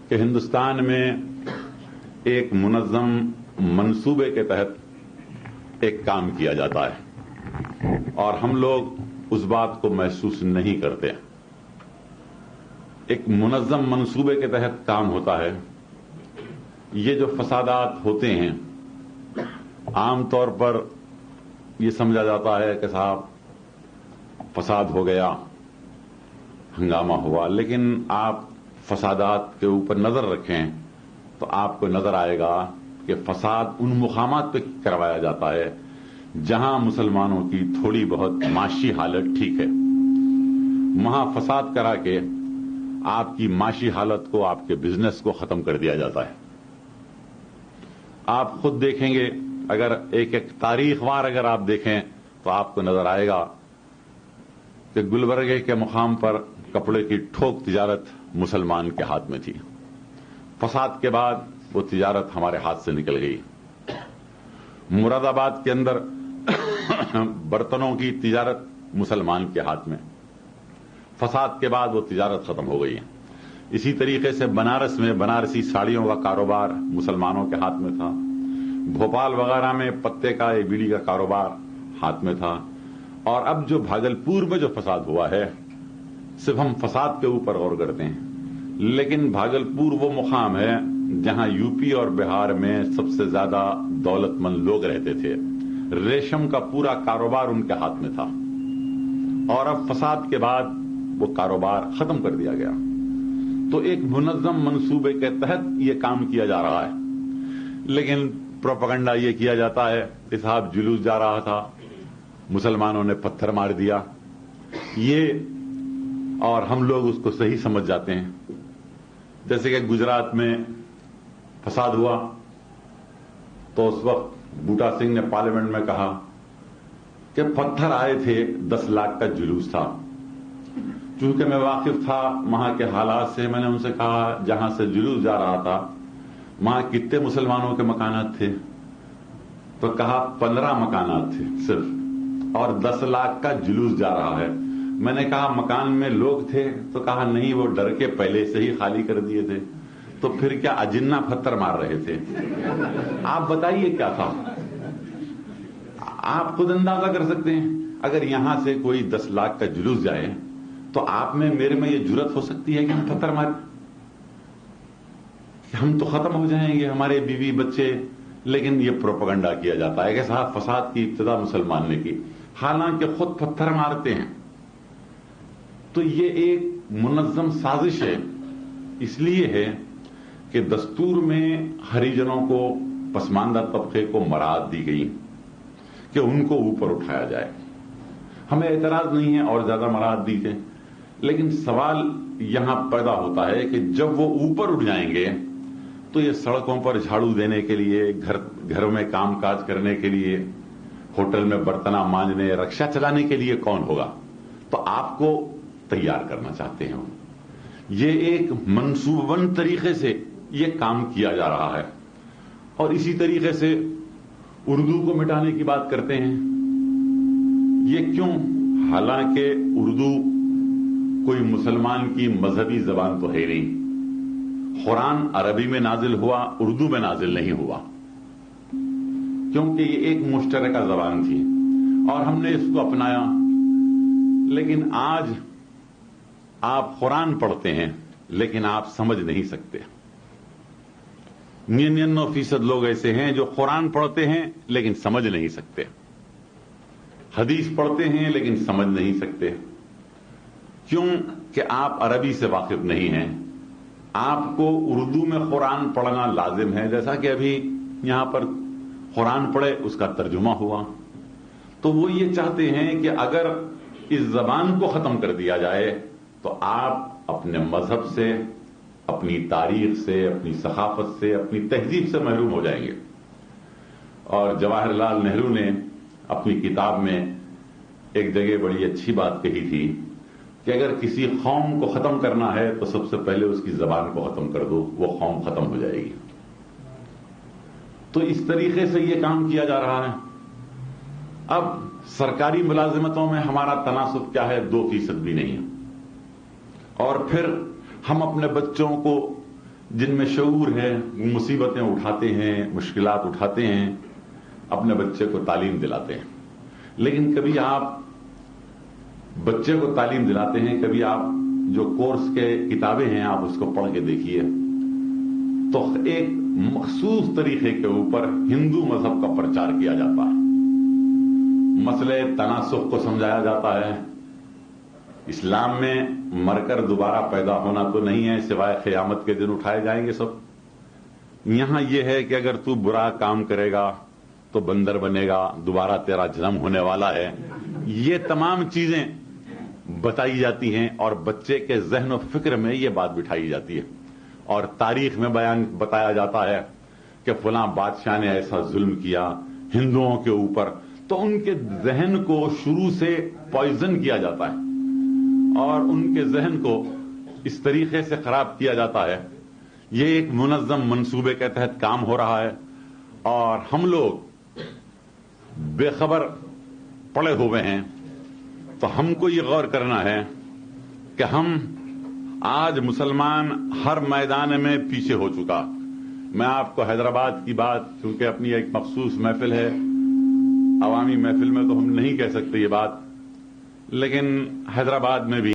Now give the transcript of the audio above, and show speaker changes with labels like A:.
A: کہ ہندوستان میں ایک منظم منصوبے کے تحت ایک کام کیا جاتا ہے اور ہم لوگ اس بات کو محسوس نہیں کرتے. ایک منظم منصوبے کے تحت کام ہوتا ہے. یہ جو فسادات ہوتے ہیں عام طور پر یہ سمجھا جاتا ہے کہ صاحب فساد ہو گیا، ہنگامہ ہوا، لیکن آپ فسادات کے اوپر نظر رکھیں تو آپ کو نظر آئے گا کہ فساد ان مقامات پہ کروایا جاتا ہے جہاں مسلمانوں کی تھوڑی بہت معاشی حالت ٹھیک ہے. وہاں فساد کرا کے آپ کی معاشی حالت کو، آپ کے بزنس کو ختم کر دیا جاتا ہے. آپ خود دیکھیں گے، اگر ایک ایک تاریخ وار اگر آپ دیکھیں تو آپ کو نظر آئے گا کہ گلبرگے کے مقام پر کپڑے کی ٹھوک تجارت مسلمان کے ہاتھ میں تھی. فساد کے بعد وہ تجارت ہمارے ہاتھ سے نکل گئی. مراد آباد کے اندر برتنوں کی تجارت مسلمان کے ہاتھ میں، فساد کے بعد وہ تجارت ختم ہو گئی. اسی طریقے سے بنارس میں بنارسی ساڑیوں کا کاروبار مسلمانوں کے ہاتھ میں تھا. بھوپال وغیرہ میں پتے کا یا بیڑی کا کاروبار ہاتھ میں تھا. اور اب جو بھاگلپور میں جو فساد ہوا ہے، صرف ہم فساد کے اوپر غور کرتے ہیں، لیکن بھاگلپور وہ مقام ہے جہاں یو پی اور بہار میں سب سے زیادہ دولت مند لوگ رہتے تھے. ریشم کا پورا کاروبار ان کے ہاتھ میں تھا اور اب فساد کے بعد وہ کاروبار ختم کر دیا گیا. تو ایک منظم منصوبے کے تحت یہ کام کیا جا رہا ہے، لیکن پروپیگنڈا یہ کیا جاتا ہے کہ صاحب جلوس جا رہا تھا، مسلمانوں نے پتھر مار دیا، یہ اور ہم لوگ اس کو صحیح سمجھ جاتے ہیں. جیسے کہ گجرات میں فساد ہوا تو اس وقت بوٹا سنگھ نے پارلیمنٹ میں کہا کہ پتھر آئے تھے، 10 لاکھ کا جلوس تھا. چونکہ میں واقف تھا وہاں کے حالات سے، میں نے ان سے کہا جہاں سے جلوس جا رہا تھا وہاں کتنے مسلمانوں کے مکانات تھے؟ تو کہا 15 مکانات تھے صرف، اور 10 لاکھ کا جلوس جا رہا ہے. میں نے کہا مکان میں لوگ تھے؟ تو کہا نہیں، وہ ڈر کے پہلے سے ہی خالی کر دیے تھے. تو پھر کیا اجنہ پتھر مار رہے تھے؟ آپ بتائیے کیا تھا؟ آپ خود اندازہ کر سکتے ہیں. اگر یہاں سے کوئی 10 لاکھ کا جلوس جائے تو آپ میں میرے میں یہ جرت ہو سکتی ہے کہ ہم پتھر ماریں؟ ہم تو ختم ہو جائیں گے، ہمارے بیوی بچے. لیکن یہ پروپیگنڈا کیا جاتا ہے کہ صاحب فساد کی ابتدا مسلمان نے کی، حالانکہ خود پتھر مارتے ہیں. تو یہ ایک منظم سازش ہے. اس لیے ہے کہ دستور میں ہریجنوں کو، پسماندہ طبقے کو مراعات دی گئی کہ ان کو اوپر اٹھایا جائے. ہمیں اعتراض نہیں ہے اور زیادہ مراعات دی جائے، لیکن سوال یہاں پیدا ہوتا ہے کہ جب وہ اوپر اٹھ جائیں گے تو یہ سڑکوں پر جھاڑو دینے کے لیے، گھروں میں کام کاج کرنے کے لیے، ہوٹل میں برتنا مانجنے، رکشا چلانے کے لیے کون ہوگا؟ تو آپ کو تیار کرنا چاہتے ہیں. یہ ایک منصوبہ بند طریقے سے یہ کام کیا جا رہا ہے. اور اسی طریقے سے اردو کو مٹانے کی بات کرتے ہیں. یہ کیوں؟ حالانکہ اردو کوئی مسلمان کی مذہبی زبان تو ہے نہیں. قرآن عربی میں نازل ہوا، اردو میں نازل نہیں ہوا، کیونکہ یہ ایک مشترکہ زبان تھی اور ہم نے اس کو اپنایا. لیکن آج آپ قرآن پڑھتے ہیں لیکن آپ سمجھ نہیں سکتے. 99% لوگ ایسے ہیں جو قرآن پڑھتے ہیں لیکن سمجھ نہیں سکتے، حدیث پڑھتے ہیں لیکن سمجھ نہیں سکتے. کیوں؟ کہ آپ عربی سے واقف نہیں ہیں. آپ کو اردو میں قرآن پڑھنا لازم ہے، جیسا کہ ابھی یہاں پر قرآن پڑھے اس کا ترجمہ ہوا. تو وہ یہ چاہتے ہیں کہ اگر اس زبان کو ختم کر دیا جائے تو آپ اپنے مذہب سے، اپنی تاریخ سے، اپنی ثقافت سے، اپنی تہذیب سے محروم ہو جائیں گے. اور جواہر لال نہرو نے اپنی کتاب میں ایک جگہ بڑی اچھی بات کہی تھی کہ اگر کسی قوم کو ختم کرنا ہے تو سب سے پہلے اس کی زبان کو ختم کر دو، وہ قوم ختم ہو جائے گی. تو اس طریقے سے یہ کام کیا جا رہا ہے. اب سرکاری ملازمتوں میں ہمارا تناسب کیا ہے؟ 2% بھی نہیں ہے. اور پھر ہم اپنے بچوں کو جن میں شعور ہے، مصیبتیں اٹھاتے ہیں، مشکلات اٹھاتے ہیں، اپنے بچے کو تعلیم دلاتے ہیں. لیکن کبھی آپ بچے کو تعلیم دلاتے ہیں، کبھی آپ جو کورس کے کتابیں ہیں آپ اس کو پڑھ کے دیکھیے تو ایک مخصوص طریقے کے اوپر ہندو مذہب کا پرچار کیا جاتا ہے. مسئلے تناسخ کو سمجھایا جاتا ہے. اسلام میں مر کر دوبارہ پیدا ہونا تو نہیں ہے، سوائے قیامت کے دن اٹھائے جائیں گے سب. یہاں یہ ہے کہ اگر تو برا کام کرے گا تو بندر بنے گا، دوبارہ تیرا جنم ہونے والا ہے. یہ تمام چیزیں بتائی جاتی ہیں اور بچے کے ذہن و فکر میں یہ بات بٹھائی جاتی ہے. اور تاریخ میں بتایا جاتا ہے کہ فلاں بادشاہ نے ایسا ظلم کیا ہندوؤں کے اوپر، تو ان کے ذہن کو شروع سے پوائزن کیا جاتا ہے اور ان کے ذہن کو اس طریقے سے خراب کیا جاتا ہے. یہ ایک منظم منصوبے کے تحت کام ہو رہا ہے اور ہم لوگ بے خبر پڑے ہوئے ہیں. تو ہم کو یہ غور کرنا ہے کہ ہم آج مسلمان ہر میدان میں پیچھے ہو چکا. میں آپ کو حیدرآباد کی بات، چونکہ اپنی ایک مخصوص محفل ہے، عوامی محفل میں تو ہم نہیں کہہ سکتے یہ بات، لیکن حیدرآباد میں بھی